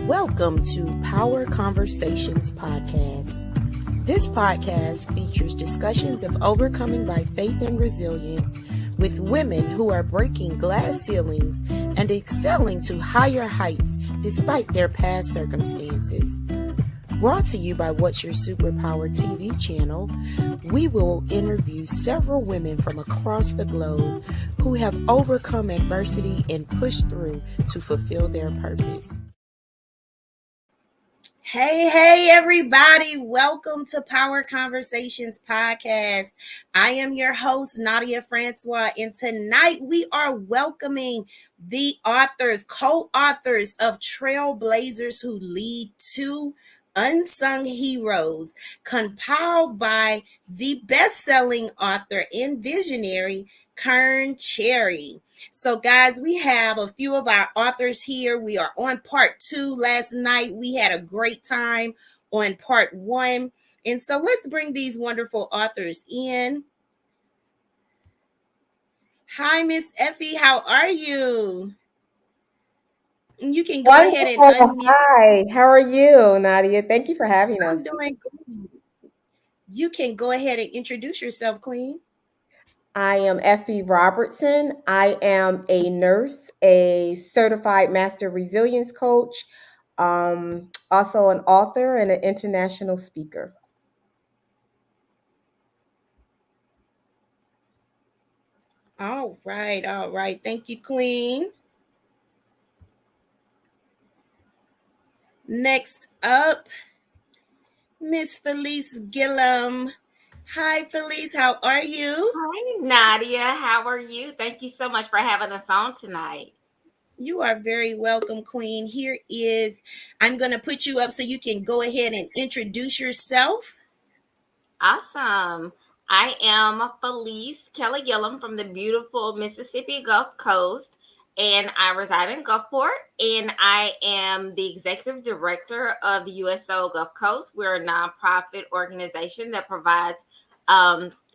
Welcome to Power Conversations Podcast. This podcast features discussions of overcoming by faith and resilience with women who are breaking glass ceilings and excelling to higher heights despite their past circumstances. Brought to you by What's Your Superpower TV channel, we will interview several women from across the globe who have overcome adversity and pushed through to fulfill their purpose. Hey, everybody. Welcome to Power Conversations Podcast. I am your host, Nadia Francois, and tonight we are welcoming the co-authors of Trailblazers Who Lead II, Unsung Heroes, compiled by the best-selling author and visionary, Kearn Cherry. So guys, we have a few of our authors here. We are on part 2. Last night, we had a great time on part 1. And so let's bring these wonderful authors in. Hi, Miss Effie. How are you? You can go ahead and unmute. Hi, how are you, Nadia? Thank you for having us. I'm doing good. You can go ahead and introduce yourself, Queen. I am Effie Robertson. I am a nurse, a certified master resilience coach, also an author and an international speaker. All right. Thank you, Queen. Next up, Miss Felice Gillum. Hi, Felice. How are you? Hi, Nadia. How are you? Thank you so much for having us on tonight. You are very welcome, Queen. I'm going to put you up so you can go ahead and introduce yourself. Awesome. I am Felice Kelly Gillum from the beautiful Mississippi Gulf Coast, and I reside in Gulfport, and I am the executive director of the USO Gulf Coast. We're a nonprofit organization that provides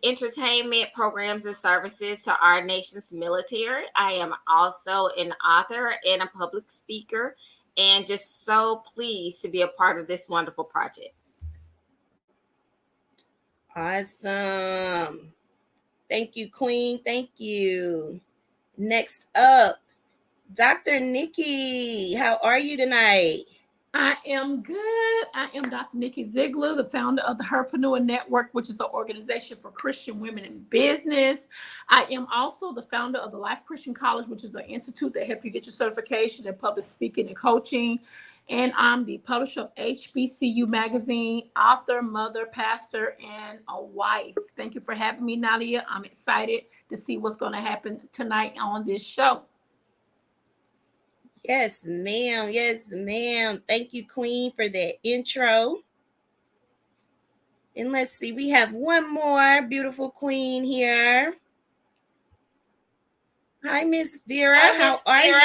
entertainment programs and services to our nation's military. I am also an author and a public speaker, and just so pleased to be a part of this wonderful project. Awesome. Thank you, Queen. Thank you. Next up, Dr. Nikki. How are you tonight? I am good. I am Dr. Nikki Ziegler, the founder of the Herpreneur Network, which is an organization for Christian women in business. I am also the founder of the Life Christian College, which is an institute that helps you get your certification in public speaking and coaching. And I'm the publisher of HBCU Magazine, author, mother, pastor, and a wife. Thank you for having me, Nadia. I'm excited to see what's going to happen tonight on this show. Yes, ma'am. Yes, ma'am. Thank you, Queen, for that intro. And let's see, we have one more beautiful queen here. Hi, Miss Vera. How are you?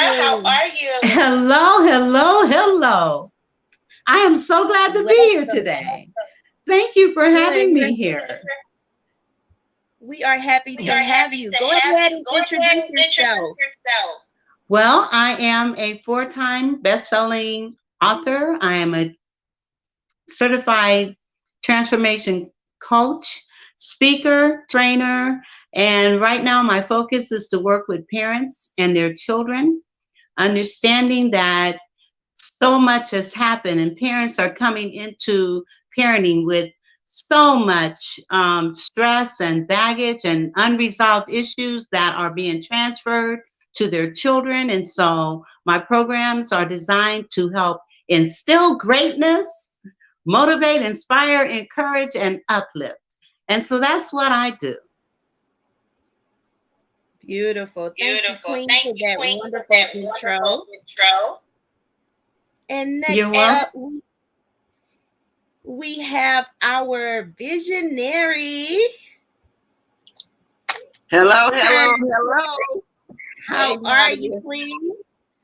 Hello. I am so glad to be here today. Thank you for having me here. We are happy to have you. Go ahead and introduce yourself. Well, I am a 4-time best-selling author. I am a certified transformation coach, speaker, trainer, and right now my focus is to work with parents and their children, understanding that so much has happened and parents are coming into parenting with so much stress and baggage and unresolved issues that are being transferred to their children. And so my programs are designed to help instill greatness, motivate, inspire, encourage, and uplift. And so that's what I do. Beautiful. Thank you, Queen, for that wonderful intro. And next up, we have our visionary. Hello. How are you, Queen?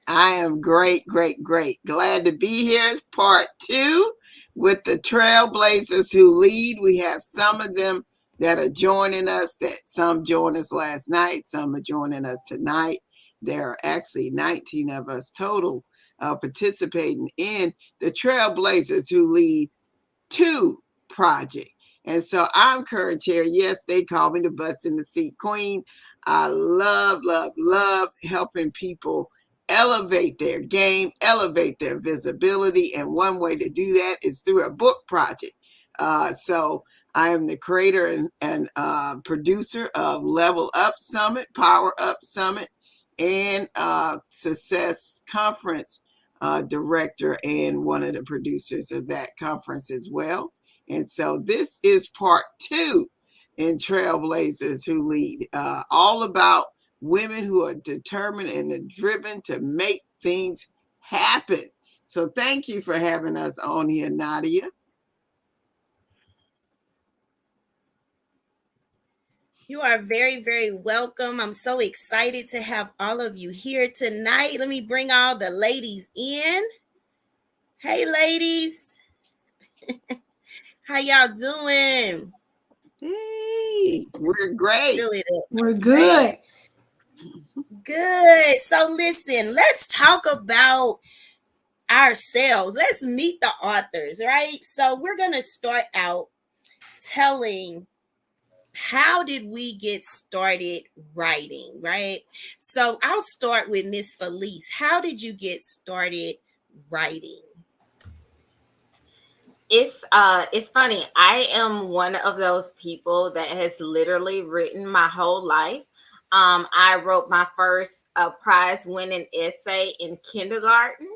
I am great. Glad to be here. It's part 2 with the Trailblazers Who Lead. We have some of them that are joining us, that some joined us last night, some are joining us tonight. There are actually 19 of us total participating in the Trailblazers Who Lead II project. And so I'm Kearn Cherry. Yes, they call me the butts in the seat queen. I love, love, love helping people elevate their game, elevate their visibility. And one way to do that is through a book project. So I am the creator and producer of Level Up Summit, Power Up Summit, and Success Conference director and one of the producers of that conference as well. And so this is part 2 in Trailblazers Who Lead, all about women who are determined and driven to make things happen. So thank you for having us on here, Nadia. You are very, very welcome. I'm so excited to have all of you here tonight. Let me bring all the ladies in. Hey, ladies. How y'all doing? Hey, we're great. Really, We're good. good. So listen, let's talk about ourselves. Let's meet the authors, right? So we're going to start out telling how did we get started writing, right? So I'll start with Miss Felice. How did you get started writing? It's funny. I am one of those people that has literally written my whole life. I wrote my first prize winning essay in kindergarten,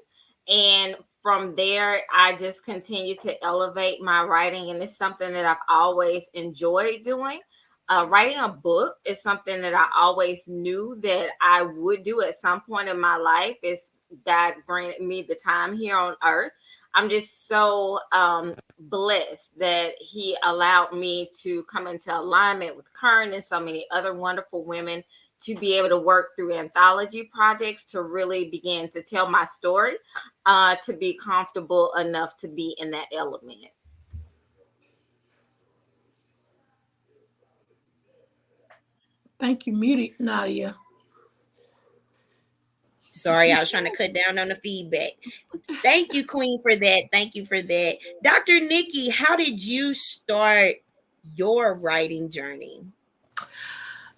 and from there I just continue to elevate my writing, and it's something that I've always enjoyed doing. Writing a book is something that I always knew that I would do at some point in my life if God granted me the time here on earth. I'm just so blessed that he allowed me to come into alignment with Kearn and so many other wonderful women to be able to work through anthology projects to really begin to tell my story, to be comfortable enough to be in that element. Thank you, muted Nadia. Sorry, I was trying to cut down on the feedback. Thank you, Queen, for that. Thank you for that. Dr. Nikki, how did you start your writing journey?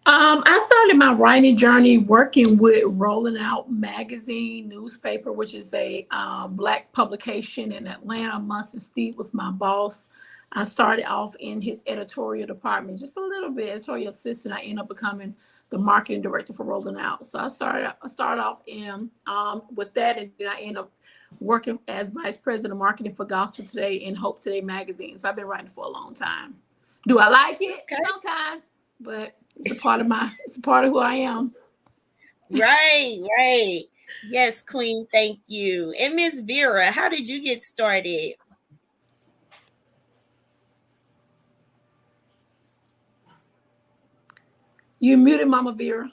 I started my writing journey working with Rolling Out Magazine newspaper, which is a Black publication in Atlanta. Munson Steve was my boss. I started off in his editorial department, just a little bit, editorial assistant. I ended up becoming the marketing director for Rolling Out. So I started off in with that, and then I ended up working as vice president of marketing for Gospel Today and Hope Today magazine. So I've been writing for a long time. Do I like it? Okay. Sometimes, but it's a part of who I am. Right. Yes, Queen, thank you. And Miss Vera, how did you get started? You muted Mama Vera.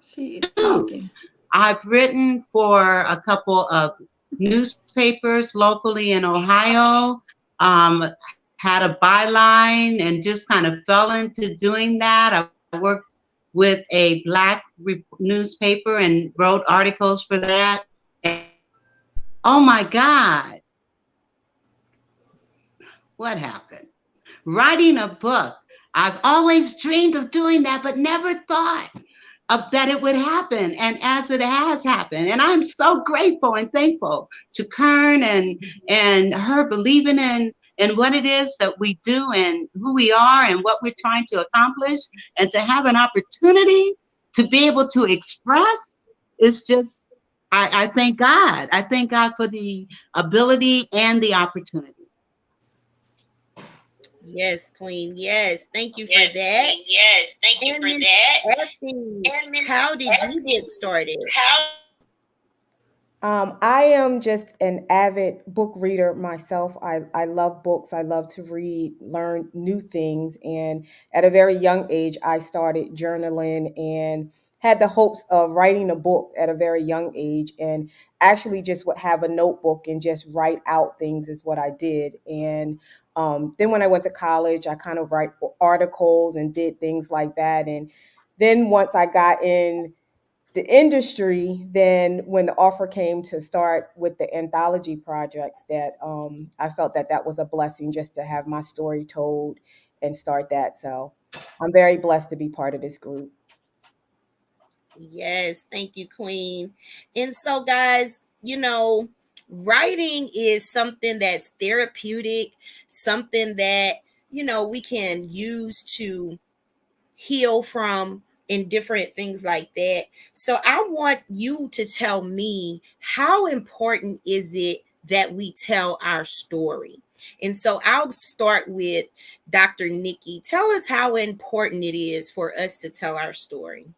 She is talking. I've written for a couple of newspapers locally in Ohio, had a byline and just kind of fell into doing that. I worked with a Black newspaper and wrote articles for that. And, oh my God, what happened? Writing a book. I've always dreamed of doing that, but never thought that it would happen, and as it has happened. And I'm so grateful and thankful to Kearn and her believing in what it is that we do and who we are and what we're trying to accomplish, and to have an opportunity to be able to express. It's just, I thank God. I thank God for the ability and the opportunity. Yes, Queen. Yes, thank you for Yes, that. Queen. Yes, thank you And for Miss that. Effie, how did you get started? I am just an avid book reader myself. I love books. I love to read, learn new things. And at a very young age, I started journaling and had the hopes of writing a book at a very young age. And actually just would have a notebook and just write out things is what I did. And then when I went to college, I kind of write articles and did things like that. And Then once I got in the industry, then when the offer came to start with the anthology projects, that I felt that that was a blessing just to have my story told and start that. So I'm very blessed to be part of this group. Yes, thank you, Queen. And so, guys, writing is something that's therapeutic, something that, we can use to heal from and different things like that. So, I want you to tell me, how important is it that we tell our story? And so I'll start with Dr. Nikki. Tell us how important it is for us to tell our story.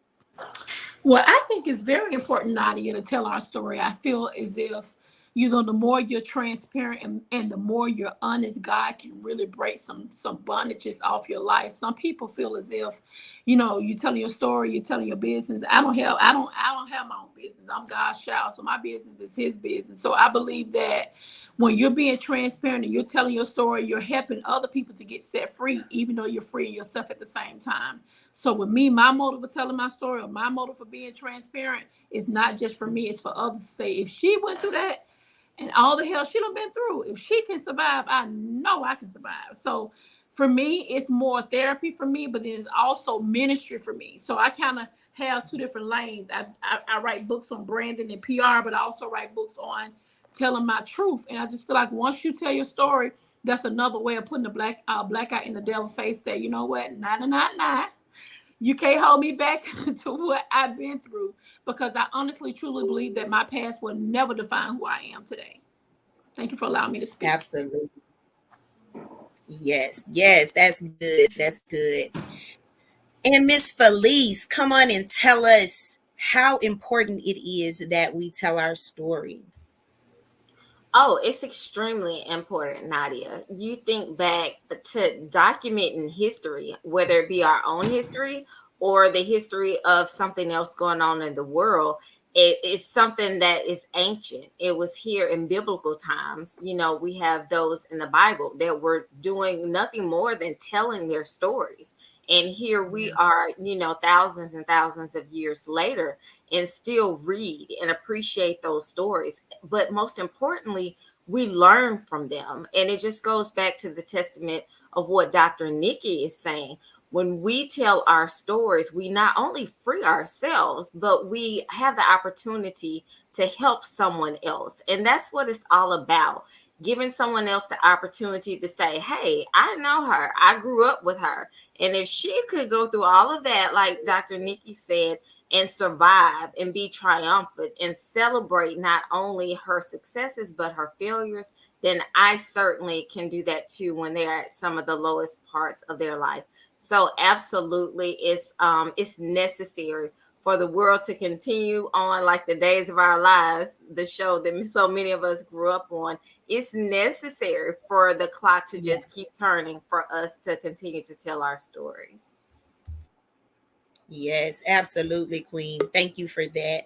Well, I think it's very important, Nadia, to tell our story. I feel as if, the more you're transparent and the more you're honest, God can really break some bondages off your life. Some people feel as if, you telling your story, you're telling your business. I don't have my own business. I'm God's child, so my business is His business. So I believe that when you're being transparent and you're telling your story, you're helping other people to get set free, even though you're freeing yourself at the same time. So with me, my motive for telling my story, or my motive for being transparent, is not just for me, it's for others to say, if she went through that and all the hell she done been through, if she can survive, I know I can survive. So for me, it's more therapy for me, but it's also ministry for me. So I kind of have two different lanes. I write books on branding and PR, but I also write books on telling my truth. And I just feel like once you tell your story, that's another way of putting the black eye in the devil's face. Say, you know what, nah. You can't hold me back to what I've been through, because I honestly, truly believe that my past will never define who I am today. Thank you for allowing me to speak. Absolutely. Yes, that's good. That's good. And Miss Felice, come on and tell us how important it is that we tell our story. Oh, it's extremely important, Nadia. You think back to documenting history, whether it be our own history or the history of something else going on in the world. It is something that is ancient. It was here in biblical times. We have those in the Bible that were doing nothing more than telling their stories. And here we are, thousands and thousands of years later, and still read and appreciate those stories. But most importantly, we learn from them. And it just goes back to the testament of what Dr. Nikki is saying. When we tell our stories, we not only free ourselves, but we have the opportunity to help someone else. And that's what it's all about. Giving someone else the opportunity to say, hey, I know her. I grew up with her. And if she could go through all of that, like Dr. Nikki said, and survive and be triumphant and celebrate not only her successes but her failures, then I certainly can do that too when they're at some of the lowest parts of their life. So absolutely, it's necessary for the world to continue on like the days of our lives, the show that so many of us grew up on. It's necessary for the clock to just keep turning for us to continue to tell our stories. Yes, absolutely, Queen. Thank you for that.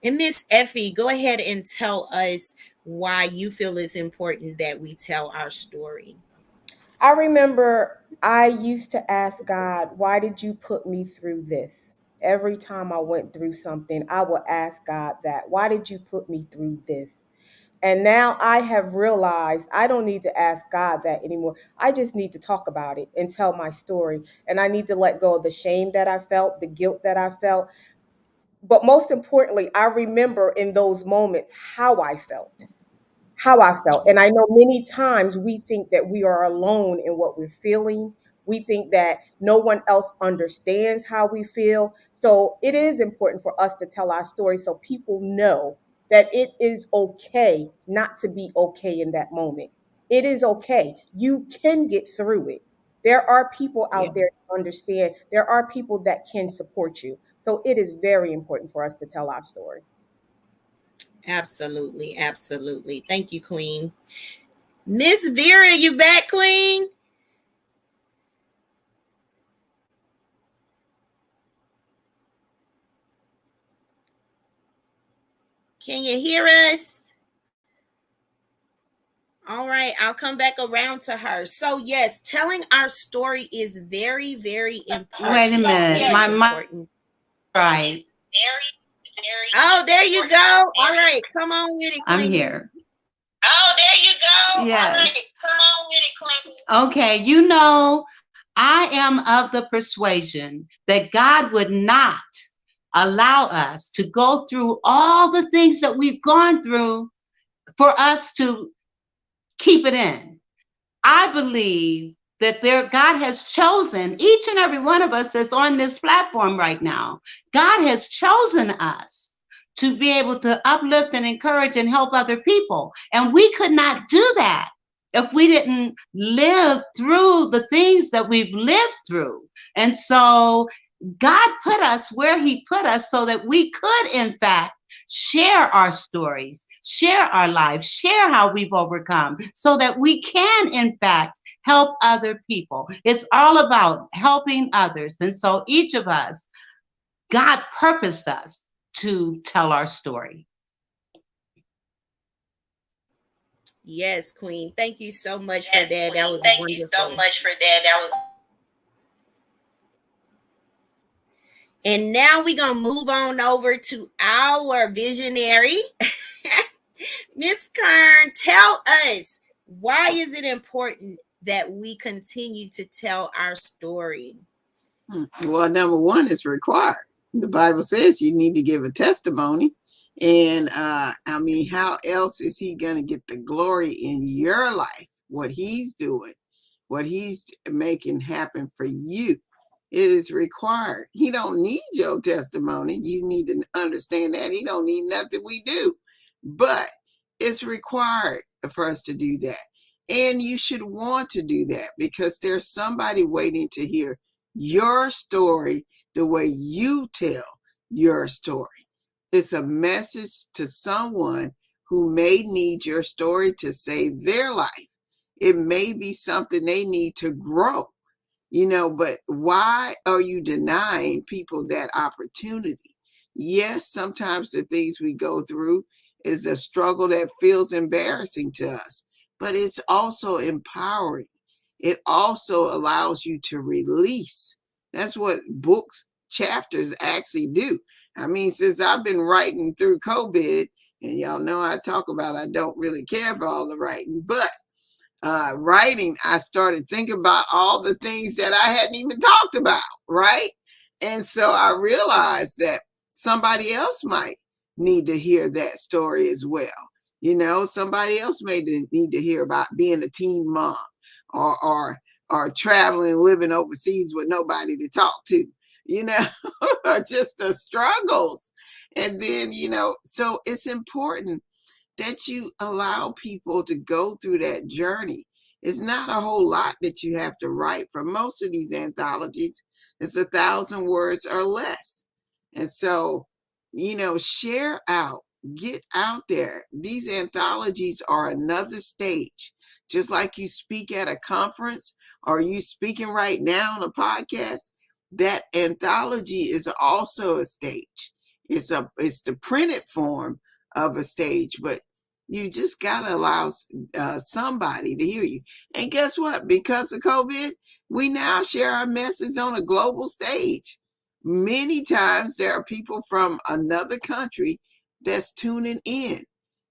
And Miss Effie, go ahead and tell us why you feel it's important that we tell our story. I remember I used to ask God, why did you put me through this? Every time I went through something, I would ask God that, why did you put me through this? And now I have realized I don't need to ask God that anymore. I just need to talk about it and tell my story. And I need to let go of the shame that I felt, the guilt that I felt. But most importantly, I remember in those moments how I felt. How I felt. And I know many times we think that we are alone in what we're feeling. We think that no one else understands how we feel. So it is important for us to tell our story so people know that it is okay not to be okay in that moment. It is okay. You can get through it. There are people Yeah, out there who understand. There are people that can support you. So it is very important for us to tell our story. absolutely. Absolutely. Thank you, Queen. Miss Vera, you back, Queen? Can you hear us? All right, I'll come back around to her. So yes, telling our story is very, very important. Wait a minute. Very My important. right. Oh, there you go. All right, come on with it, I'm Queen. here. Oh, there you go. Yes. All right. Come on with it, Queen. Okay, you know, I am of the persuasion that God would not allow us to go through all the things that we've gone through for us to keep it in. I believe that God has chosen each and every one of us that's on this platform right now. God has chosen us to be able to uplift and encourage and help other people. And we could not do that if we didn't live through the things that we've lived through. And so God put us where He put us so that we could, in fact, share our stories, share our lives, share how we've overcome, so that we can, in fact, help other people. It's all about helping others. And so each of us, God purposed us to tell our story. Yes, Queen. Thank you so much Yes, for that. Queen. That was Thank wonderful. you so much for that. That was. And now we're going to move on over to our visionary. Miss Kearn, tell us, why is it important that we continue to tell our story? Well, number one, it's required. The Bible says you need to give a testimony. And I mean, how else is He going to get the glory in your life? What He's doing, what He's making happen for you. It is required. He don't need your testimony. You need to understand that. He don't need nothing we do. But it's required for us to do that. And you should want to do that because there's somebody waiting to hear your story the way you tell your story. It's a message to someone who may need your story to save their life. It may be something they need to grow, but why are you denying people that opportunity? Yes, sometimes the things we go through is a struggle that feels embarrassing to us, but it's also empowering. It also allows you to release. That's what books, chapters actually do. I mean, since I've been writing through COVID, and y'all know I talk about I don't really care for all the writing, but writing, I started thinking about all the things that I hadn't even talked about, right? And so I realized that somebody else might need to hear that story as well. Somebody else may need to hear about being a teen mom or traveling, living overseas with nobody to talk to, or just the struggles. And then, so it's important that you allow people to go through that journey. It's not a whole lot that you have to write. For most of these anthologies, it's 1,000 words or less. And so, share out, get out there. These anthologies are another stage. Just like you speak at a conference or you speaking right now on a podcast, that anthology is also a stage. It's the printed form of a stage, but you just got to allow somebody to hear you. And guess what? Because of COVID, we now share our message on a global stage. Many times there are people from another country that's tuning in.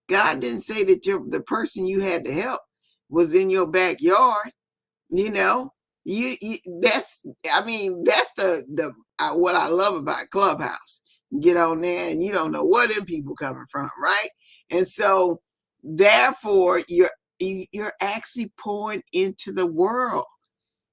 God didn't say that the person you had to help was in your backyard. That's the what I love about Clubhouse. Get on there and you don't know where them people coming from, right? And so therefore you're actually pouring into the world.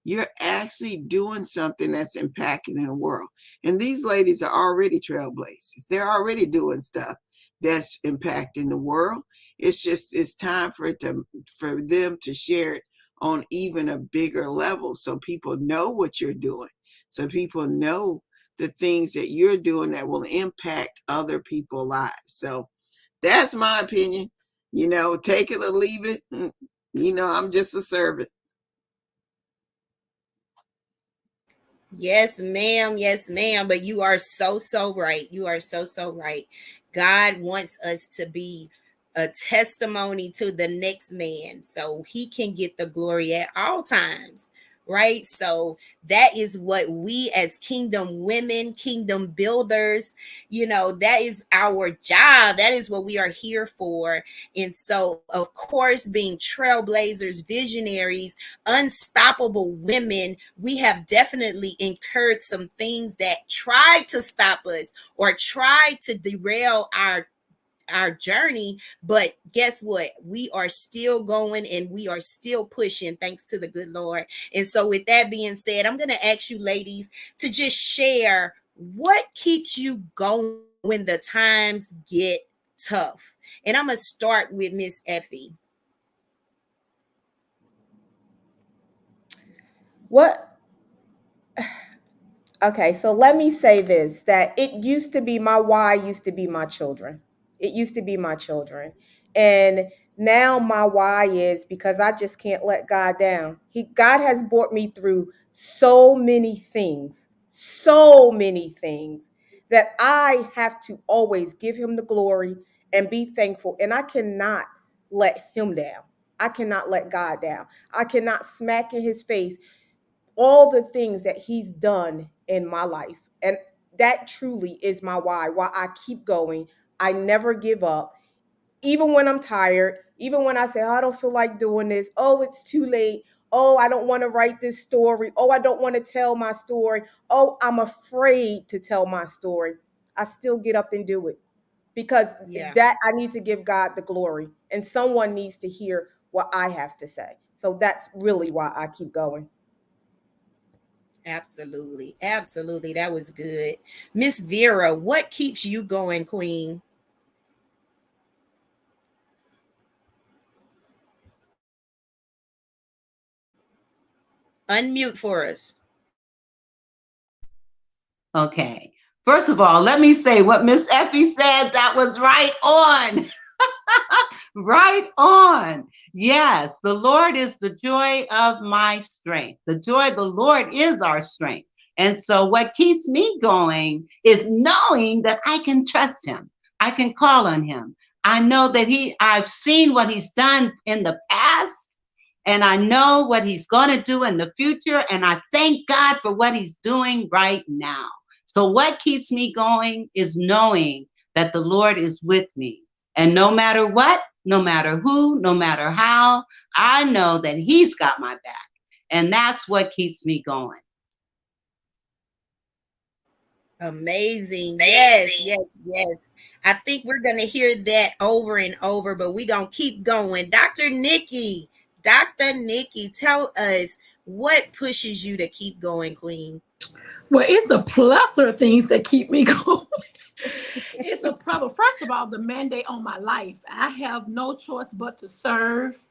You're actually doing something that's impacting in the world. And these ladies are already trailblazers. They're already doing stuff that's impacting the world. It's time for them to share it on even a bigger level so people know what you're doing. So people know the things that you're doing that will impact other people's lives. So that's my opinion. Take it or leave it. I'm just a servant. Yes, ma'am. Yes, ma'am. But you are so right. You are so right. God wants us to be a testimony to the next man so he can get the glory at all times, right? So that is what we as kingdom women, kingdom builders, that is our job. That is what we are here for. And so, of course, being trailblazers, visionaries, unstoppable women, we have definitely incurred some things that tried to stop us or tried to derail our journey. But guess what, we are still going and we are still pushing, thanks to the good Lord. And so with that being said, I'm going to ask you ladies to just share what keeps you going when the times get tough. And I'm going to start with Miss Effie. What? Okay, so let me say this, that it used to be my why used to be my children. It used to be my children. And now my why is because I just can't let God down. God has brought me through so many things that I have to always give him the glory and be thankful. And I cannot let him down. I cannot let God down. I cannot smack in his face all the things that he's done in my life. And that truly is my why I keep going. I never give up. Even when I'm tired, even when I say, oh, I don't feel like doing this. Oh, it's too late. Oh, I don't want to write this story. Oh, I don't want to tell my story. Oh, I'm afraid to tell my story. I still get up and do it because Yeah, that I need to give God the glory and someone needs to hear what I have to say. So that's really why I keep going. absolutely. Absolutely. That was good. Miss Vera, what keeps you going, Queen? Unmute for us. Okay. First of all, let me say what Miss Effie said. That was right on. Right on. Yes, the Lord is the joy of my strength. The joy of the Lord is our strength. And so what keeps me going is knowing that I can trust him. I can call on him. I know that I've seen what he's done in the past, and I know what he's going to do in the future. And I thank God for what he's doing right now. So what keeps me going is knowing that the Lord is with me. And no matter what, no matter who, no matter how, I know that he's got my back. And that's what keeps me going. Amazing. Yes, yes, yes. I think we're going to hear that over and over, but we're going to keep going. Dr. Nikki, tell us what pushes you to keep going, Queen. Well, it's a plethora of things that keep me going. It's a problem. First of all, the mandate on my life. I have no choice but to serve.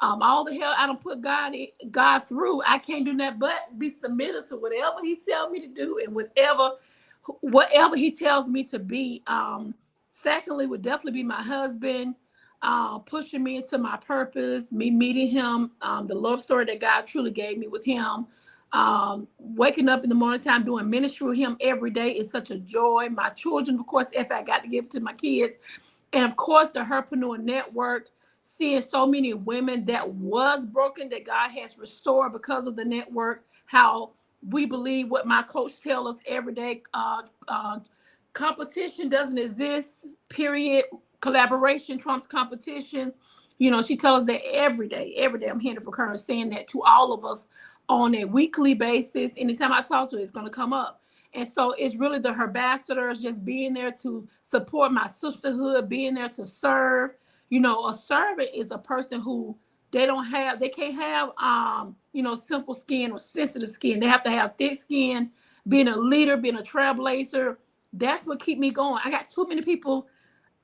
All the hell I don't put God through. I can't do that but be submitted to whatever he tells me to do and whatever he tells me to be. Secondly, would definitely be my husband, pushing me into my purpose, me meeting him, the love story that God truly gave me with him. Waking up in the morning time doing ministry with him every day is such a joy. My children, of course, if I got to give it to my kids, and of course the Herpreneur Network, seeing so many women that was broken that God has restored because of the network. How we believe what my coach tells us every day. Competition doesn't exist, period. Collaboration trumps competition. She tells us that every day. I'm hearing it from her, saying that to all of us on a weekly basis. Anytime I talk to her, it's going to come up. And so it's really the ambassadors just being there to support my sisterhood, being there to serve. A servant is a person who they can't have, simple skin or sensitive skin. They have to have thick skin. Being a leader, being a trailblazer, that's what keep me going. I got too many people.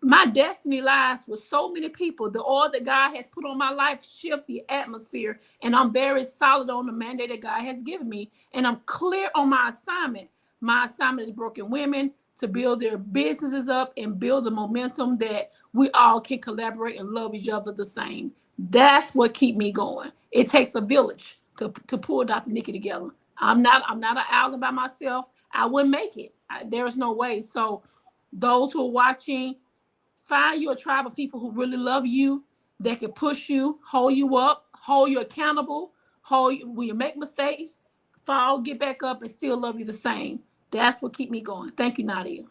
My destiny lies with so many people. The oil that God has put on my life shift the atmosphere, and I'm very solid on the mandate that God has given me, and I'm clear on my assignment. My assignment is broken women to build their businesses up and build the momentum that we all can collaborate and love each other the same. That's what keep me going. It takes a village to pull Dr. Nikki together. I'm not an island by myself. I wouldn't make it. There's no way. So those who are watching, Find you a tribe of people who really love you, that can push you, hold you up, hold you accountable, hold you when you make mistakes, fall, get back up, and still love you the same. That's what keep me going. Thank you, Nadia.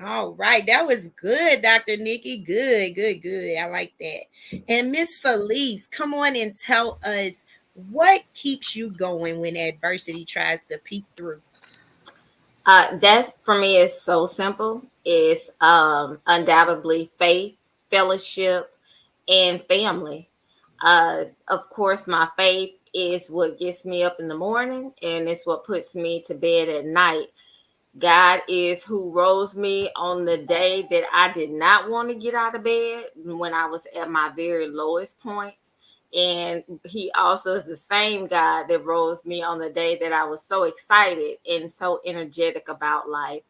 All right, that was good, Dr. Nikki. Good, good, good. I like that. And Miss Felice, come on and tell us what keeps you going when adversity tries to peek through. That's for me is so simple. It's undoubtedly faith, fellowship, and family. Of course, my faith is what gets me up in the morning, and it's what puts me to bed at night. God is who rose me on the day that I did not want to get out of bed when I was at my very lowest points. And he also is the same God that rose me on the day that I was so excited and so energetic about life.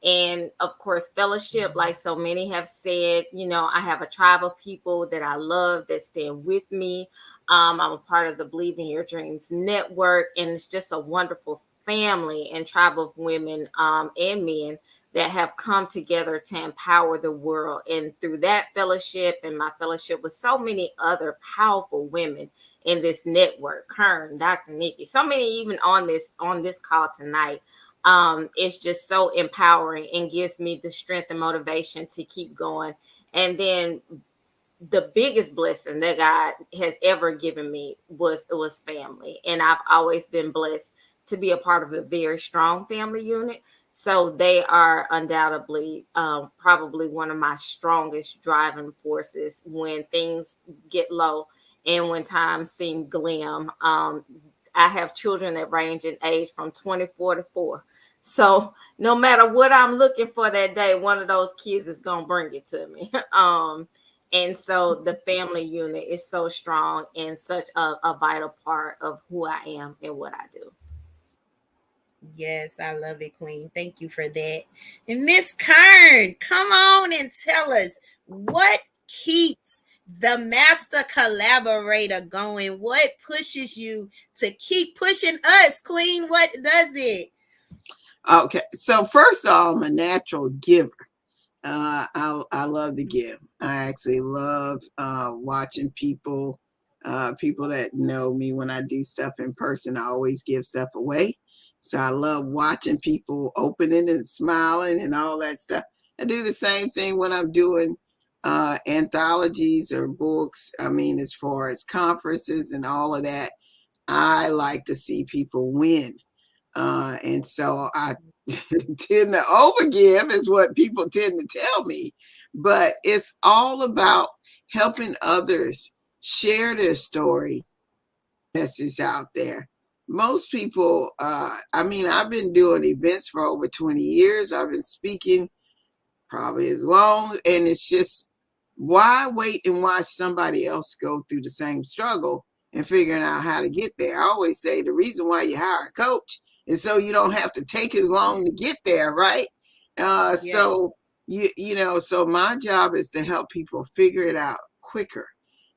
And of course, fellowship, like so many have said, I have a tribe of people that I love that stand with me. I'm a part of the Believe in Your Dreams network, and it's just a wonderful family and tribe of women and men that have come together to empower the world. And through that fellowship and my fellowship with so many other powerful women in this network, Kearn, Dr. Nikki, so many even on this call tonight, it's just so empowering and gives me the strength and motivation to keep going. And then the biggest blessing that God has ever given me was family. And I've always been blessed to be a part of a very strong family unit. So they are undoubtedly probably one of my strongest driving forces when things get low and when times seem glim. I have children that range in age from 24 to 4. So no matter what I'm looking for that day, one of those kids is going to bring it to me. And so the family unit is so strong and such a vital part of who I am and what I do. Yes, I love it, Queen. Thank you for that. And Miss Kearn, come on and tell us what keeps the master collaborator going. What pushes you to keep pushing us, Queen? What does it? Okay, so first of all, I'm a natural giver. I love to give. I actually love watching people that know me when I do stuff in person. I always give stuff away. So I love watching people opening and smiling and all that stuff. I do the same thing when I'm doing anthologies or books. I mean, as far as conferences and all of that, I like to see people win. And so I tend to overgive is what people tend to tell me, but it's all about helping others share their story, message out there. Most people, I've been doing events for over 20 years. I've been speaking probably as long, and it's just, why wait and watch somebody else go through the same struggle and figuring out how to get there? I always say the reason why you hire a coach is so you don't have to take as long to get there, right? So so my job is to help people figure it out quicker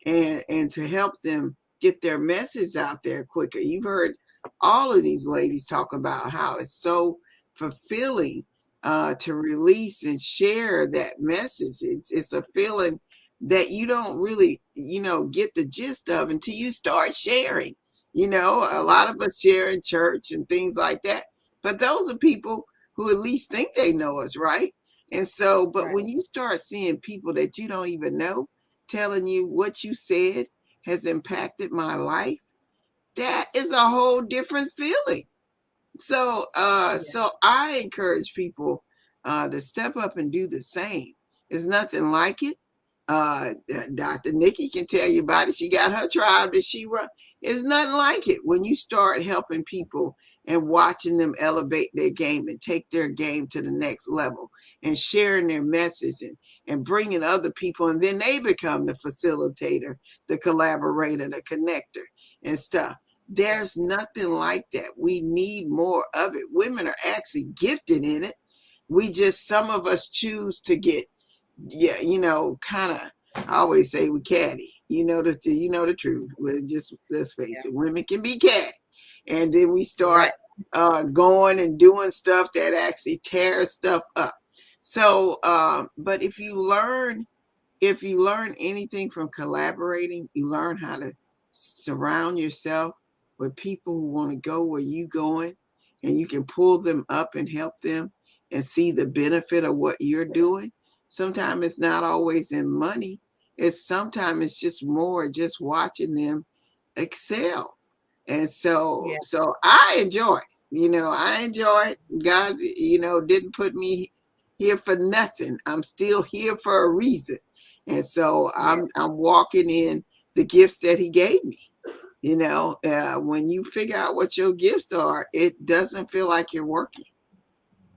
and to help them get their message out there quicker. You've heard all of these ladies talk about how it's so fulfilling to release and share that message. It's a feeling that you don't really, get the gist of until you start sharing. A lot of us share in church and things like that, but those are people who at least think they know us, right? And so, but when you start seeing people that you don't even know telling you what you said has impacted my life, that is a whole different feeling. So so I encourage people to step up and do the same. There's nothing like it. Dr. Nikki can tell you about it. She got her tribe that she run. It's nothing like it when you start helping people and watching them elevate their game and take their game to the next level and sharing their message and bringing other people, and then they become the facilitator, the collaborator, the connector and stuff. There's nothing like that. We need more of it. Women are actually gifted in it. Some of us choose to get, kind of, I always say we catty. The truth. Let's face it, women can be catty. And then we start going and doing stuff that actually tears stuff up. So, but if you learn anything from collaborating, you learn how to surround yourself with people who want to go where you're going, and you can pull them up and help them and see the benefit of what you're doing. Sometimes it's not always in money. Sometimes it's just more just watching them excel. And so I enjoy it. I enjoy it. God, didn't put me here for nothing. I'm still here for a reason. And so I'm walking in the gifts that he gave me. When you figure out what your gifts are, it doesn't feel like you're working.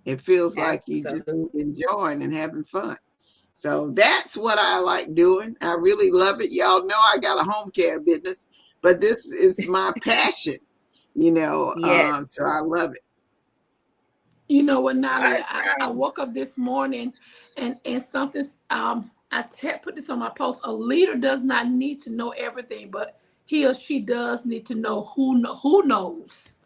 It feels like you just enjoying and having fun. So that's what I like doing. I really love it. Y'all know I got a home care business, but this is my passion, so I love it. You know what, Nadia? I woke up this morning and something, put this on my post. A leader does not need to know everything, but he or she does need to know who knows.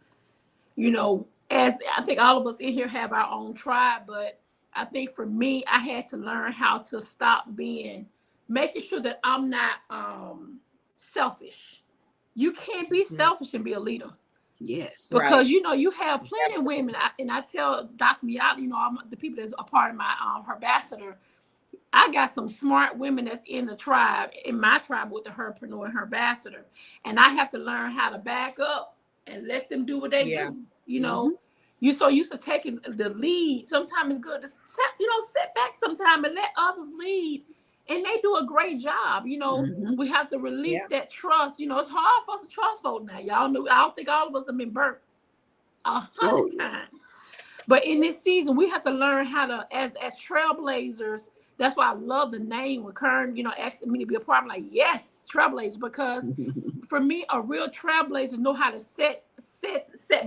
As I think all of us in here have our own tribe, but I think for me, I had to learn how to stop making sure that I'm not selfish. You can't be selfish and be a leader. Yes. Because, you have plenty of women. I tell Dr. Miata, the people that's a part of my her ambassador, I got some smart women that's in my tribe with the herpreneur and her ambassador. And I have to learn how to back up and let them do what they do. You so used to taking the lead. Sometimes it's good to sit back sometime and let others lead. And they do a great job. We have to release that trust. It's hard for us to trust folks now. Y'all know, I don't think all of us have been burnt 100 times. But in this season, we have to learn how to, as trailblazers. That's why I love the name. When Kearn, asking me to be a part, I'm like, yes, trailblazer. Because for me, a real trailblazer know how to set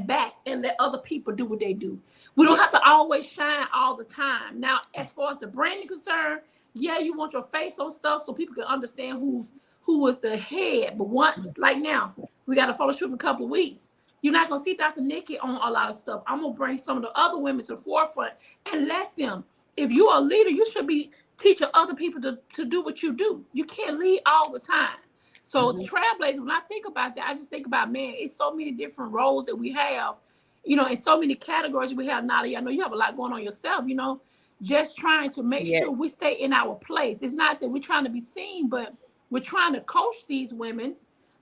back and let other people do what they do. We don't have to always shine all the time. Now, as far as the branding concerned, you want your face on stuff so people can understand who is the head. But once, like now, we got a photo shoot in a couple of weeks. You're not going to see Dr. Nikki on a lot of stuff. I'm going to bring some of the other women to the forefront and let them. If you're a leader, you should be teaching other people to do what you do. You can't lead all the time. So Trailblazer, when I think about that, I just think about, man, it's so many different roles that we have, in so many categories we have. Nadia, I know you have a lot going on yourself, just trying to make sure we stay in our place. It's not that we're trying to be seen, but we're trying to coach these women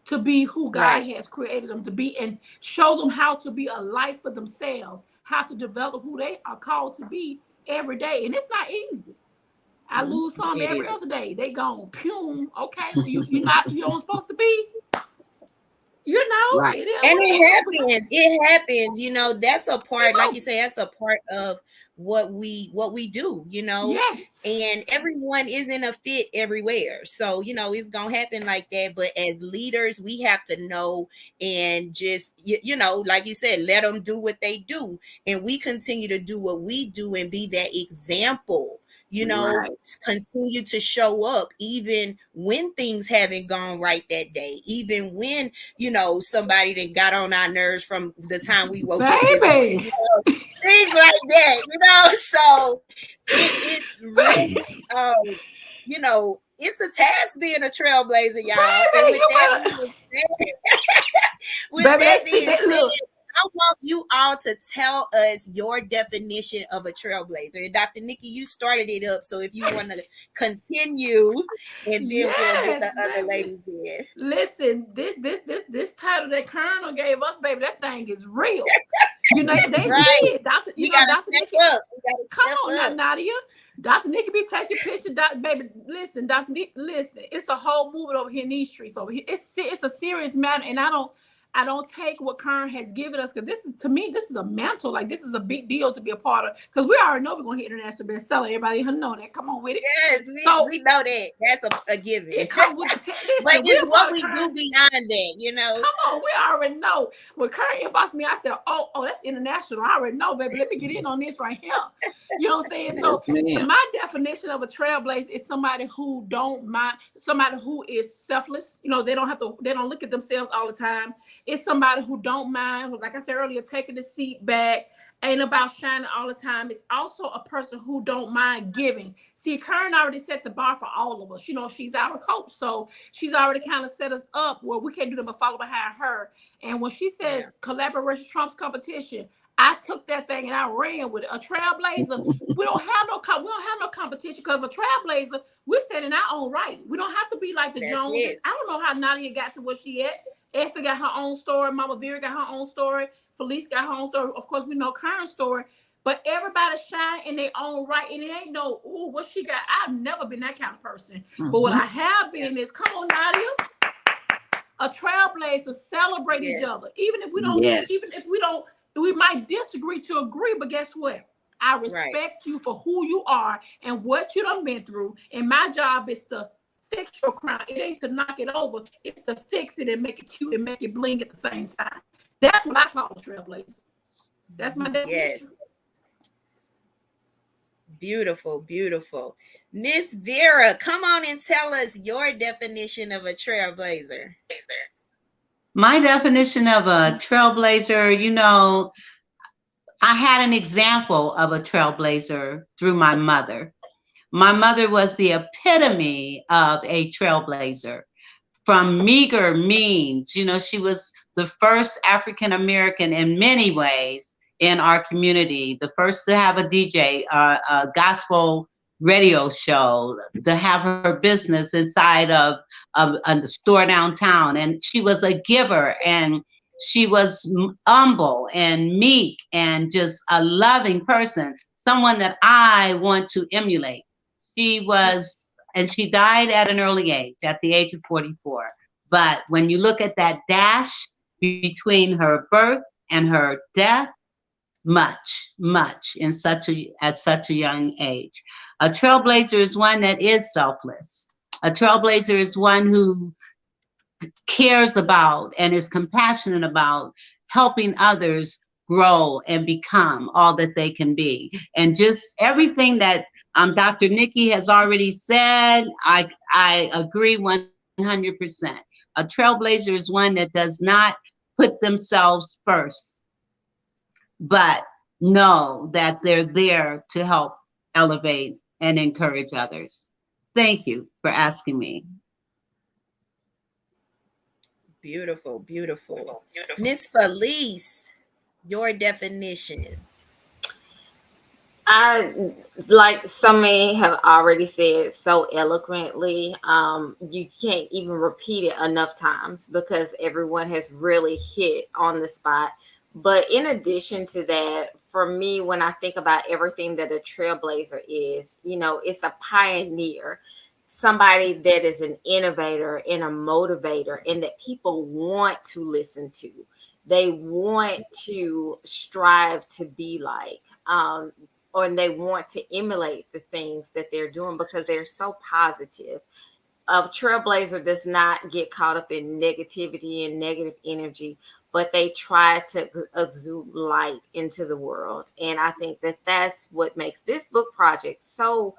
to be who God has created them to be and show them how to be a life for themselves, how to develop who they are called to be every day. And it's not easy. I lose some every other day. They gone, pum. Okay, so you don't supposed to be. Right. It is. And it happens. That's a part, like you say, that's a part of what we do, Yes. And everyone isn't a fit everywhere. So, it's gonna happen like that. But as leaders, we have to know and just, like you said, let them do what they do. And we continue to do what we do and be that example. Continue to show up even when things haven't gone right that day, even when somebody that got on our nerves from the time we woke up this morning, things like that, so it's really it's a task being a trailblazer, y'all. Baby, and with that being said, I want you all to tell us your definition of a trailblazer. And Dr. Nikki, you started it up, so if you want to continue, and then we'll get the other ladies in. Listen, this title that Colonel gave us, baby, that thing is real. They did. Dr. Nikki, come on now, Nadia. Dr. Nikki be taking pictures. Baby, listen, Dr. Nikki, listen. It's a whole movement over here in these streets. Over here, it's a serious matter, and I don't take what Kearn has given us, because this is a mantle. Like, this is a big deal to be a part of, because we already know we're going to hit international bestseller. Everybody know that. Come on with it. Yes, we know that. That's a given. It comes with the but it's what we do beyond that, Come on, we already know. When Kearn inboxed me, I said, oh, that's international. I already know, baby. Let me get in on this right here. You know what I'm saying? So my definition of a trailblazer is somebody who don't mind, somebody who is selfless. They don't look at themselves all the time. It's somebody who don't mind, like I said earlier, taking the seat back. ain't about shining all the time. It's also a person who don't mind giving. See, Kearn already set the bar for all of us. You know, she's our coach, so she's already kind of set us up where we can't do them but follow behind her. And when she says collaboration trumps competition, I took that thing and I ran with it. A trailblazer, we don't have no competition, because a trailblazer, we're standing our own right. We don't have to be like the Joneses. I don't know how Nadia got to where she at. Effie got her own story. Mama Vera got her own story. Felice got her own story. Of course, we know Kearn's story. But everybody shine in their own right. And it ain't no, ooh, what she got. I've never been that kind of person. But what I have been is, come on, Nadia. A trailblazer, celebrate each other. Even if we don't, we might disagree to agree, but guess what? I respect you for who you are and what you done been through. And my job is to fix your crown. It ain't to knock it over. It's to fix it and make it cute and make it bling at the same time. That's what I call a trailblazer. That's my definition. Yes. Beautiful, beautiful. Miss Vera, come on and tell us your definition of a trailblazer. My definition of a trailblazer, you know, I had an example of a trailblazer through my mother. My mother was the epitome of a trailblazer. From meager means, you know, she was the first African American in many ways in our community, the first to have a DJ, a gospel radio show, to have her business inside of a store downtown. And she was a giver, and she was humble and meek and just a loving person, someone that I want to emulate. She was, and she died at an early age, at the age of 44. But when you look at that dash between her birth and her death, much at such a young age. A trailblazer is one that is selfless. A trailblazer is one who cares about and is compassionate about helping others grow and become all that they can be. And just everything that Dr. Nikki has already said, I agree 100%. A trailblazer is one that does not put themselves first, but know that they're there to help elevate and encourage others. Thank you for asking me. Beautiful, beautiful. Miss Felice, your definition. I, like so many have already said so eloquently, you can't even repeat it enough times because everyone has really hit on the spot. But in addition to that, for me, when I think about everything that a trailblazer is, you know, it's a pioneer, somebody that is an innovator and a motivator, and that people want to listen to. They want to strive to be like, or they want to emulate the things that they're doing because they're so positive. A trailblazer does not get caught up in negativity and negative energy, but they try to exude light into the world. And I think that that's what makes this book project so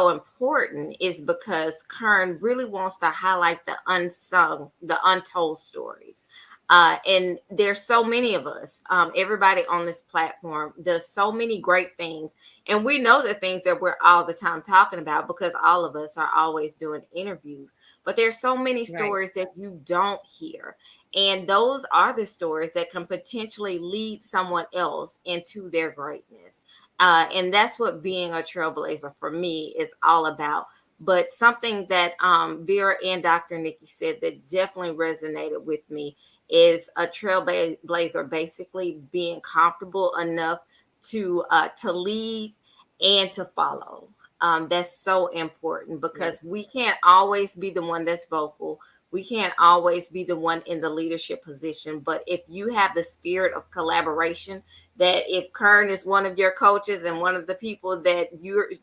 important, is because Kearn really wants to highlight the unsung, the untold stories. And there's so many of us. Everybody on this platform does so many great things. And we know the things that we're all the time talking about because all of us are always doing interviews. But there's so many stories that you don't hear. And those are the stories that can potentially lead someone else into their greatness. And that's what being a trailblazer for me is all about. But something that Vera and Dr. Nikki said that definitely resonated with me is a trailblazer basically being comfortable enough to lead and to follow. That's so important because we can't always be the one that's vocal. We can't always be the one in the leadership position. But if you have the spirit of collaboration, that if Kearn is one of your coaches and one of the people that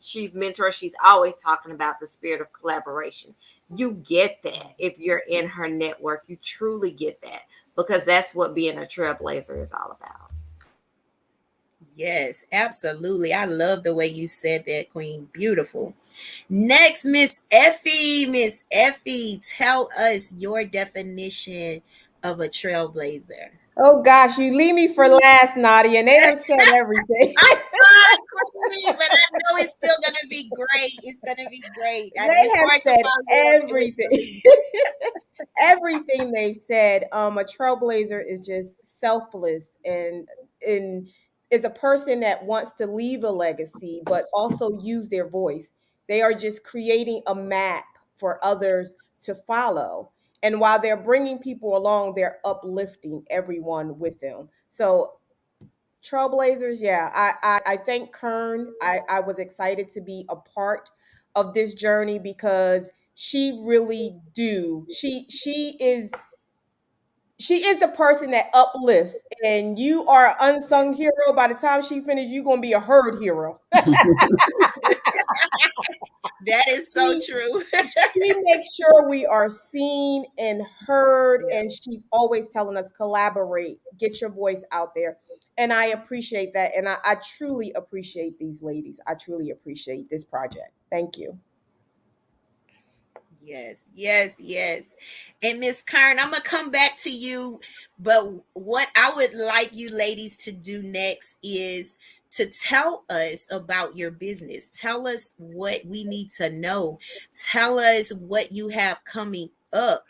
she's mentor, she's always talking about the spirit of collaboration. You get that if you're in her network. You truly get that because that's what being a trailblazer is all about. Yes, absolutely. I love the way you said that, Queen. Beautiful. Next, Miss Effie. Miss Effie, tell us your definition of a trailblazer. Oh gosh, you leave me for last, Nadia, and they done said everything. I'm sorry, Queen, but I know it's still gonna be great. It's gonna be great. It's They have hard to said follow up with everything. Everything they've said. A trailblazer is just selfless and is a person that wants to leave a legacy, but also use their voice. They are just creating a map for others to follow. And while they're bringing people along, they're uplifting everyone with them. So Trailblazers, yeah, I thank Kern. I was excited to be a part of this journey because she really do. She is the person that uplifts, and you are an unsung hero. By the time she finishes, you're gonna be a herd hero. that is so she true. she makes sure we are seen and heard, Yeah. and she's always telling us collaborate, get your voice out there. And I appreciate that. And I truly appreciate these ladies. I truly appreciate this project. Thank you. Yes, yes, yes. And Miss Kern, I'm gonna come back to you, but what I would like you ladies to do next is to tell us about your business. Tell us what we need to know. Tell us what you have coming up.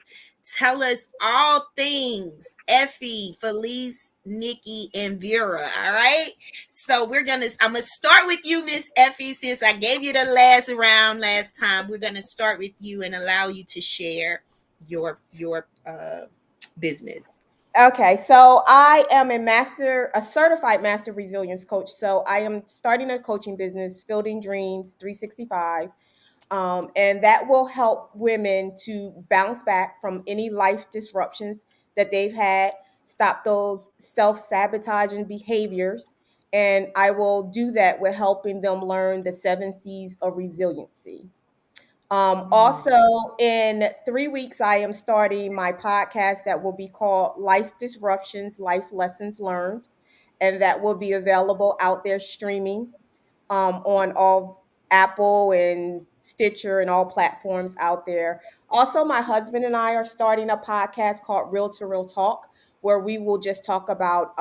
Tell us all things Effie, Felice, Nikki, and Vera. All right. So I'm gonna start with you, Miss Effie, since I gave you the last round last time. We're gonna start with you and allow you to share your business. Okay, so I am a certified master resilience coach. So I am starting a coaching business, Fielding Dreams 365. And that will help women to bounce back from any life disruptions that they've had, stop those self sabotaging behaviors. And I will do that with helping them learn the 7 C's of resiliency. Also, in 3 weeks, I am starting my podcast that will be called Life Disruptions, Life Lessons Learned, and that will be available out there streaming on all Apple and Stitcher and all platforms out there. Also, my husband and I are starting a podcast called Real to Real Talk, where we will just talk about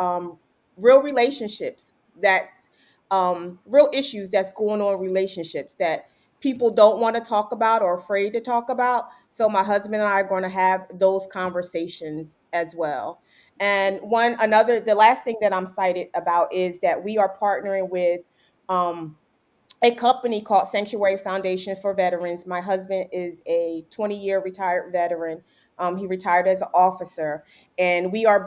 real relationships, that's real issues that's going on in relationships that people don't want to talk about or afraid to talk about. So my husband and I are going to have those conversations as well. And the last thing that I'm excited about is that we are partnering with um, a company called Sanctuary Foundation for Veterans. My husband is a 20-year retired veteran. He retired as an officer, and they are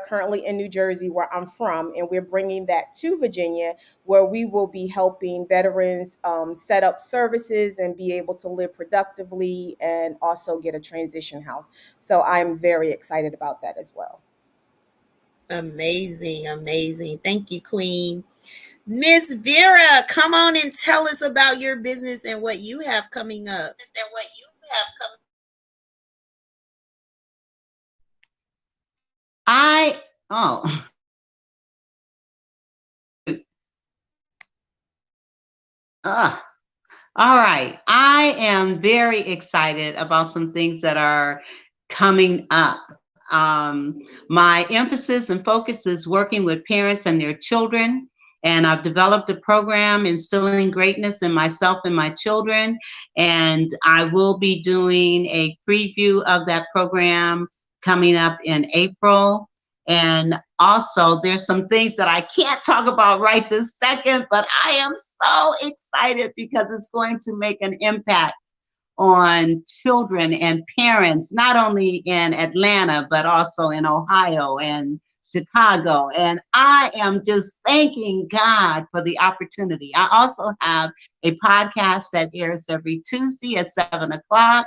currently in New Jersey, where I'm from, and we're bringing that to Virginia, where we will be helping veterans set up services and be able to live productively and also get a transition house. So I'm very excited about that as well. Amazing, amazing. Thank you, Queen. Miss Vera, come on and tell us about your business and what you have coming up. I oh ah all right. I am very excited about some things that are coming up. My emphasis and focus is working with parents and their children. And I've developed a program instilling greatness in myself and my children. And I will be doing a preview of that program coming up in April. And also, there's some things that I can't talk about right this second, but I am so excited because it's going to make an impact on children and parents, not only in Atlanta, but also in Ohio and Chicago. And I am just thanking God for the opportunity. I also have a podcast that airs every Tuesday at 7 o'clock.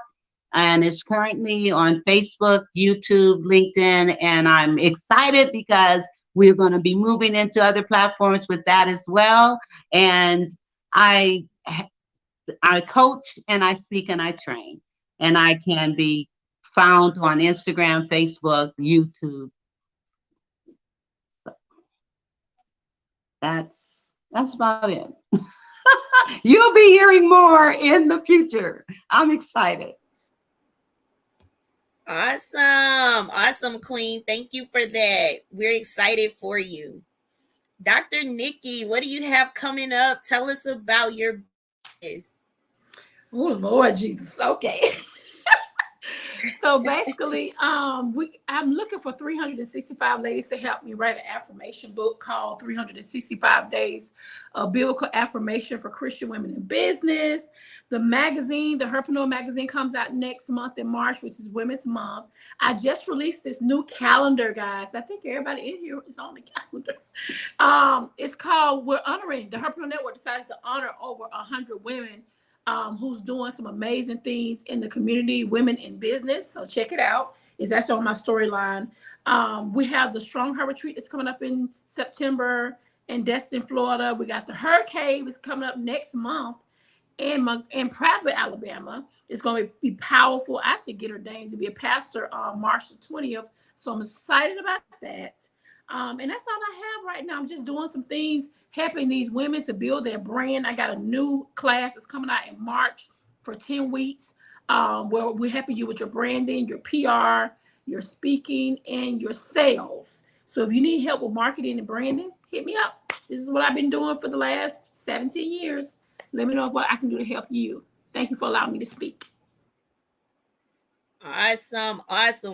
And it's currently on Facebook, YouTube, LinkedIn. And I'm excited because we're going to be moving into other platforms with that as well. And I coach and I speak and I train, and I can be found on Instagram, Facebook, YouTube. That's about it. You'll be hearing more in the future. I'm excited. Awesome, Queen. Thank you for that. We're excited for you. Dr. Nikki, what do you have coming up? Tell us about your business. Oh Lord Jesus. Okay. So basically, I'm looking for 365 ladies to help me write an affirmation book called 365 Days of Biblical Affirmation for Christian Women in Business. The magazine, the Herpreneur magazine, comes out next month in March, which is Women's Month. I just released this new calendar, guys. I think everybody in here is on the calendar. It's called, we're honoring, the Herpreneur Network decided to honor over 100 women who's doing some amazing things in the community, women in business. So check it out. It's actually on my storyline. We have the Strong Her Retreat that's coming up in September in Destin, Florida. We got the Her Cave is coming up next month in Prattville, Alabama. It's going to be powerful. I should get ordained to be a pastor on March the 20th. So I'm excited about that. And that's all I have right now. I'm just doing some things, helping these women to build their brand. I got a new class that's coming out in March for 10 weeks, where we're helping you with your branding, your PR, your speaking, and your sales. So if you need help with marketing and branding, hit me up. This is what I've been doing for the last 17 years. Let me know what I can do to help you. Thank you for allowing me to speak. Awesome,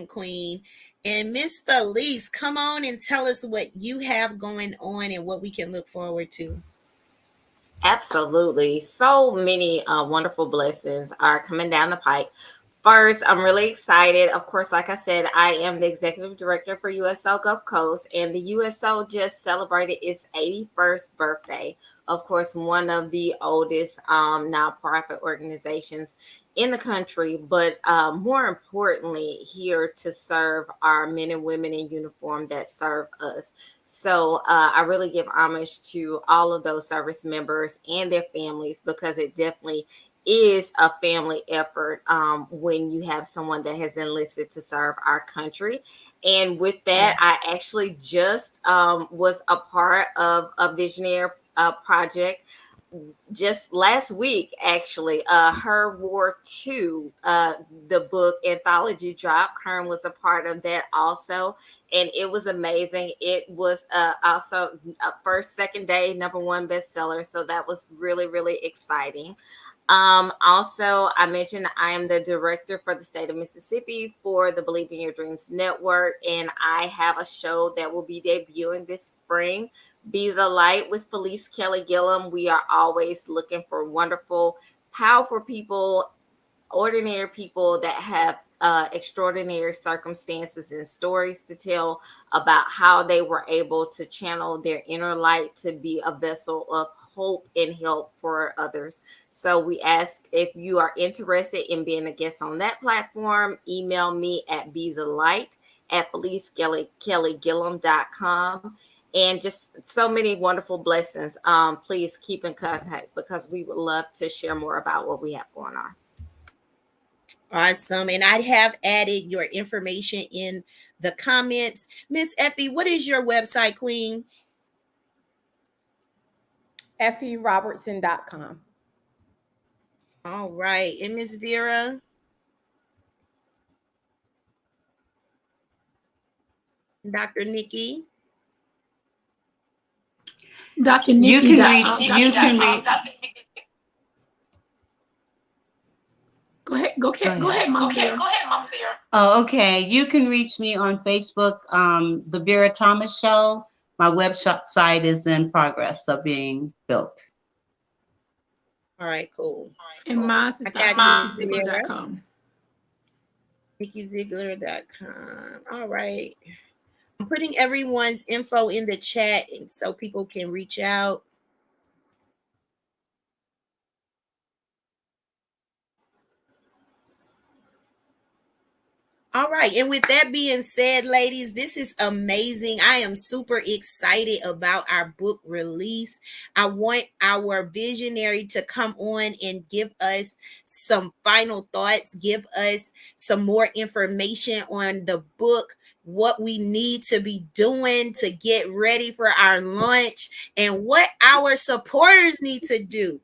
Queen. And Miss Felice, come on and tell us what you have going on and what we can look forward to. Absolutely. So many wonderful blessings are coming down the pike. First, I'm really excited. Of course, like I said, I am the executive director for USO Gulf Coast, and the USO just celebrated its 81st birthday. Of course, one of the oldest nonprofit organizations in the country, but more importantly, here to serve our men and women in uniform that serve us. So I really give homage to all of those service members and their families, because it definitely is a family effort when you have someone that has enlisted to serve our country. And with that, I actually just was a part of a visionary project just last week, actually. Her War II, the book Anthology dropped. Kern was a part of that also, and it was amazing. It was also a second day #1 bestseller, so that was really, really exciting. Also, I mentioned I am the director for the state of Mississippi for the Believe in Your Dreams Network, and I have a show that will be debuting this spring, Be the Light with Felice Kelly Gillum. We are always looking for wonderful, powerful people, ordinary people that have extraordinary circumstances and stories to tell about how they were able to channel their inner light to be a vessel of hope and help for others. So we ask, if you are interested in being a guest on that platform, email me at BeTheLight@FeliceKellyGillum.com. And just so many wonderful blessings. Please keep in contact, because we would love to share more about what we have going on. Awesome. And I have added your information in the comments. Miss Effie, what is your website, Queen? EffieRobertson.com. All right. And Miss Vera? Dr. Nikki? Dr. Nikki. You can reach. Go ahead, Mom Vera. Oh, okay. You can reach me on Facebook, The Vera Thomas Show. My website is in progress of being built. All right, cool. And mine is NikkiZiegler.com. NikkiZiegler.com. All right. I'm putting everyone's info in the chat so people can reach out. All right. And with that being said, ladies, this is amazing. I am super excited about our book release. I want our visionary to come on and give us some final thoughts, give us some more information on the book, what we need to be doing to get ready for our launch, and what our supporters need to do.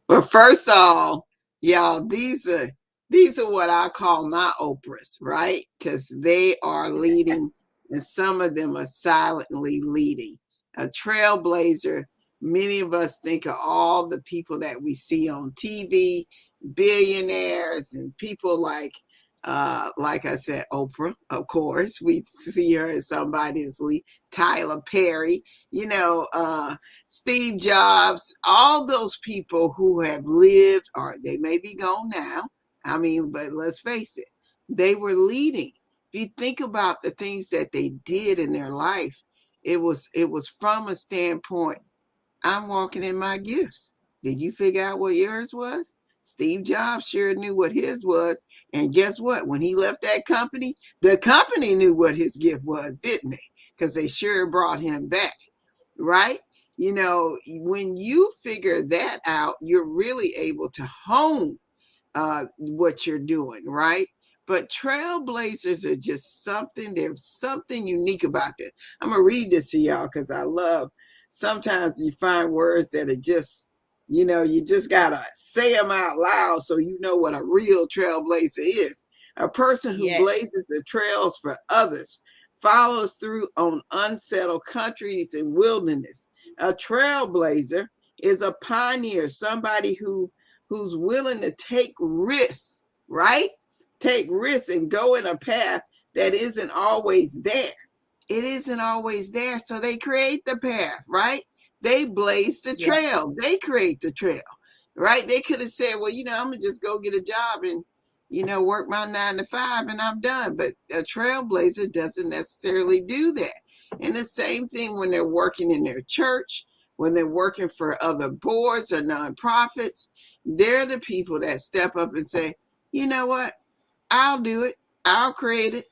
Well, first of all, y'all, these are these are what I call my Oprahs, right? Because they are leading, and some of them are silently leading. A trailblazer, many of us think of all the people that we see on TV, billionaires and people like I said, Oprah, of course. We see her as somebody as Tyler Perry, Steve Jobs, all those people who have lived, or they may be gone now. I mean, but let's face it, they were leading. If you think about the things that they did in their life, it was from a standpoint, I'm walking in my gifts. Did you figure out what yours was? Steve Jobs sure knew what his was. And guess what? When he left that company, the company knew what his gift was, didn't they? Because they sure brought him back, right? When you figure that out, you're really able to hone what you're doing, right? But trailblazers are just something, there's something unique about this. I'm going to read this to y'all because I love, sometimes you find words that are just, you just got to say them out loud so you know what a real trailblazer is. A person who blazes the trails for others, follows through on unsettled countries and wilderness. A trailblazer is a pioneer, somebody who's willing to take risks, right? Take risks and go in a path that isn't always there. It isn't always there. So they create the path, right? They blaze the trail. They create the trail, right? They could have said, well, I'm going to just go get a job and, work my 9 to 5 and I'm done. But a trailblazer doesn't necessarily do that. And the same thing when they're working in their church, when they're working for other boards or nonprofits, they're the people that step up and say, you know what? I'll do it. I'll create it.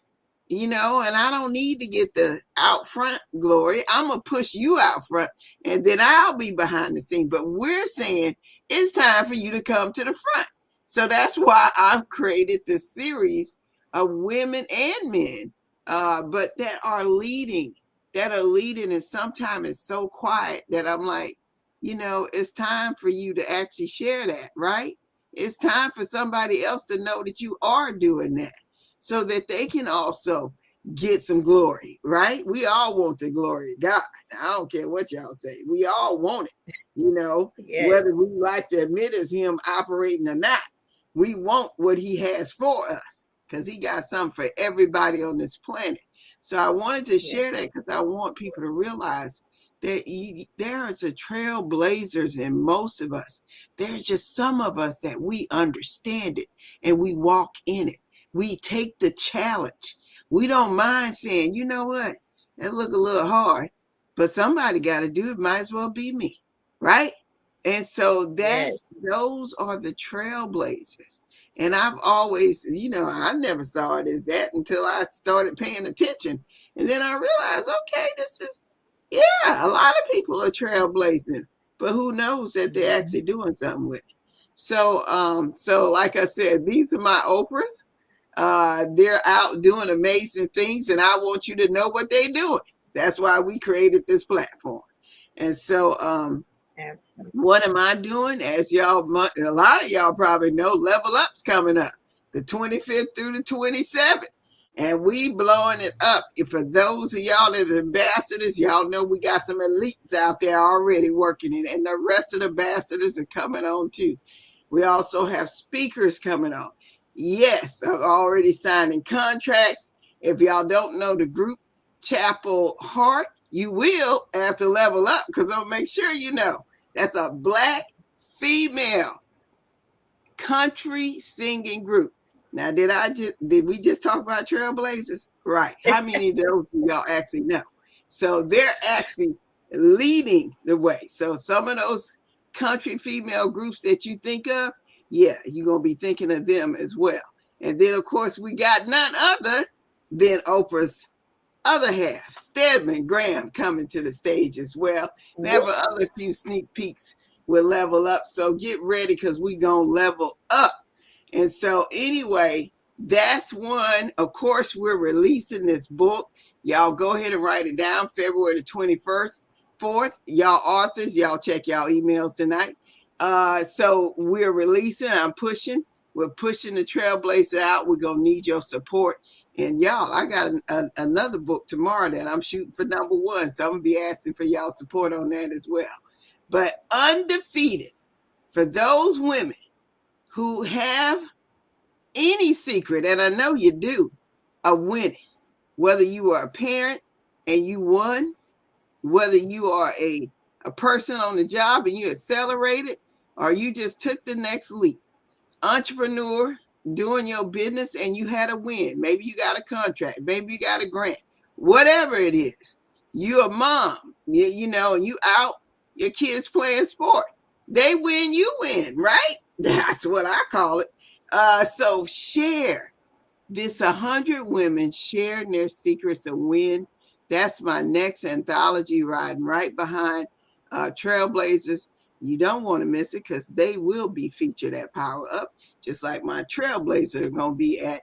And I don't need to get the out front glory. I'm going to push you out front and then I'll be behind the scene. But we're saying it's time for you to come to the front. So that's why I've created this series of women and men, but that are leading. And sometimes it's so quiet that I'm like, it's time for you to actually share that, right? It's time for somebody else to know that you are doing that so that they can also get some glory, right? We all want the glory of God. I don't care what y'all say. We all want it, whether we like to admit it's him operating or not. We want what he has for us because he got something for everybody on this planet. So I wanted to share that because I want people to realize that there's a trailblazers in most of us. There's just some of us that we understand it and we walk in it. We take the challenge. We don't mind saying, you know what, that look a little hard, but somebody got to do it. Might as well be me, right? And so those are the trailblazers. And I've always, I never saw it as that until I started paying attention. And then I realized, okay, this is, a lot of people are trailblazing, but who knows that they're actually doing something with it. So like I said, these are my Oprahs. They're out doing amazing things, and I want you to know what they're doing. That's why we created this platform. And so, what am I doing? As y'all, a lot of y'all probably know, Level Up's coming up, the 25th through the 27th. And we blowing it up. For those of y'all that are ambassadors, y'all know we got some elites out there already working it. And the rest of the ambassadors are coming on too. We also have speakers coming on. Yes, I've already signing contracts. If y'all don't know the group Chapel Heart, you will after Level Up, because I'll make sure you know. That's a Black female country singing group. Now, did we just talk about Trailblazers? Right. How many of those do y'all actually know? So they're actually leading the way. So some of those country female groups that you think of, you're going to be thinking of them as well. And then, of course, we got none other than Oprah's other half, Stedman Graham, coming to the stage as well. We have other few sneak peeks with Level Up. So get ready because we're going to level up. And so anyway, that's one. Of course, we're releasing this book. Y'all go ahead and write it down, February the 21st, 4th. Y'all authors, y'all check y'all emails tonight. So we're releasing, I'm pushing We're pushing the Trailblazer out. We're going to need your support. And y'all, I got another book tomorrow that I'm shooting for #1. So I'm going to be asking for y'all support on that as well. But undefeated, for those women who have any secret, and I know you do, of winning, whether you are a parent and you won, whether you are a person on the job and you accelerated, or you just took the next leap. Entrepreneur, doing your business and you had a win. Maybe you got a contract, maybe you got a grant, whatever it is. You a mom, you know, you out, your kids playing sport. They win, you win, right? That's what I call it. So share this 100 women sharing their secrets of win. That's my next anthology, riding right behind Trailblazers. You don't want to miss it because they will be featured at Power Up, just like my Trailblazer are going to be at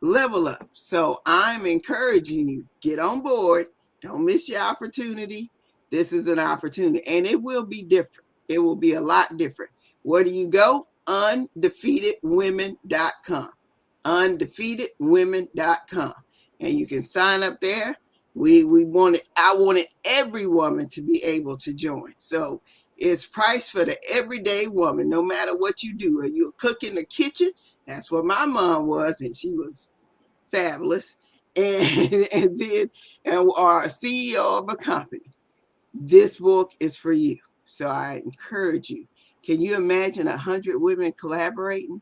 Level Up. So I'm encouraging you, get on board. Don't miss your opportunity. This is an opportunity, and it will be different. It will be a lot different. Where do you go? Undefeatedwomen.com. Undefeatedwomen.com. And you can sign up there. I wanted every woman to be able to join. So it's priced for the everyday woman, no matter what you do. Are you a cook in the kitchen? That's what my mom was, and she was fabulous. And then, or a CEO of a company. This book is for you. So I encourage you. Can you imagine 100 women collaborating?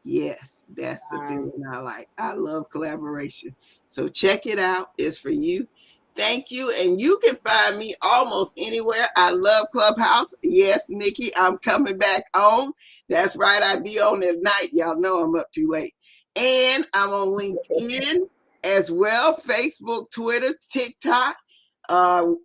Yes, that's the feeling I like. I love collaboration. So check it out. It's for you. Thank you. And you can find me almost anywhere. I love Clubhouse. Yes, Nikki, I'm coming back on. That's right. I be on at night. Y'all know I'm up too late. And I'm on LinkedIn as well. Facebook, Twitter, TikTok.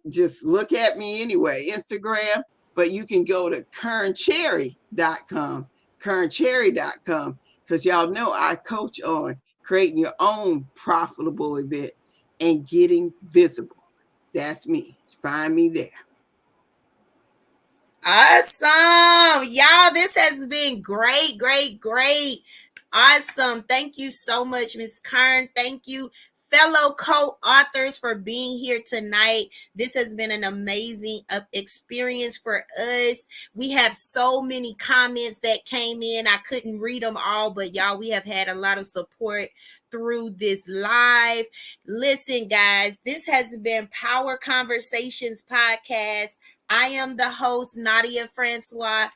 Just look at me anyway. Instagram. But you can go to KearnCherry.com. KearnCherry.com. Because y'all know I coach on creating your own profitable event and getting visible. That's me. Find me there. Awesome. Y'all, this has been great. Awesome. Thank you so much, Ms. Kearn. Thank you, fellow co-authors, for being here tonight. This has been an amazing experience for us. We have so many comments that came in. I couldn't read them all, but y'all, we have had a lot of support through this live. Listen, guys, this has been Power Conversations Podcast. I am the host, Nadia Francois,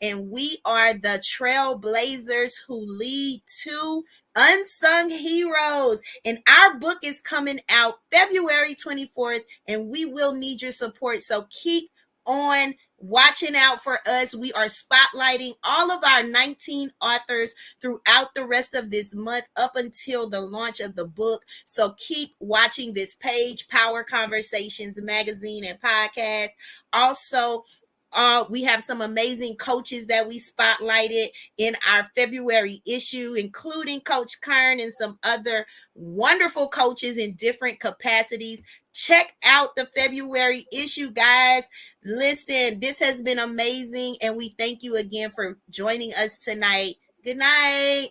and we are the Trailblazers Who Lead II, Unsung Heroes. And our book is coming out February 24th, and we will need your support. So keep on watching out for us. We are spotlighting all of our 19 authors throughout the rest of this month up until the launch of the book. So keep watching this page, Power Conversations Magazine and Podcast. Also, we have some amazing coaches that we spotlighted in our February issue, including Coach Kearn and some other wonderful coaches in different capacities. Check out the February issue, guys. Listen, this has been amazing, and we thank you again for joining us tonight. Good night.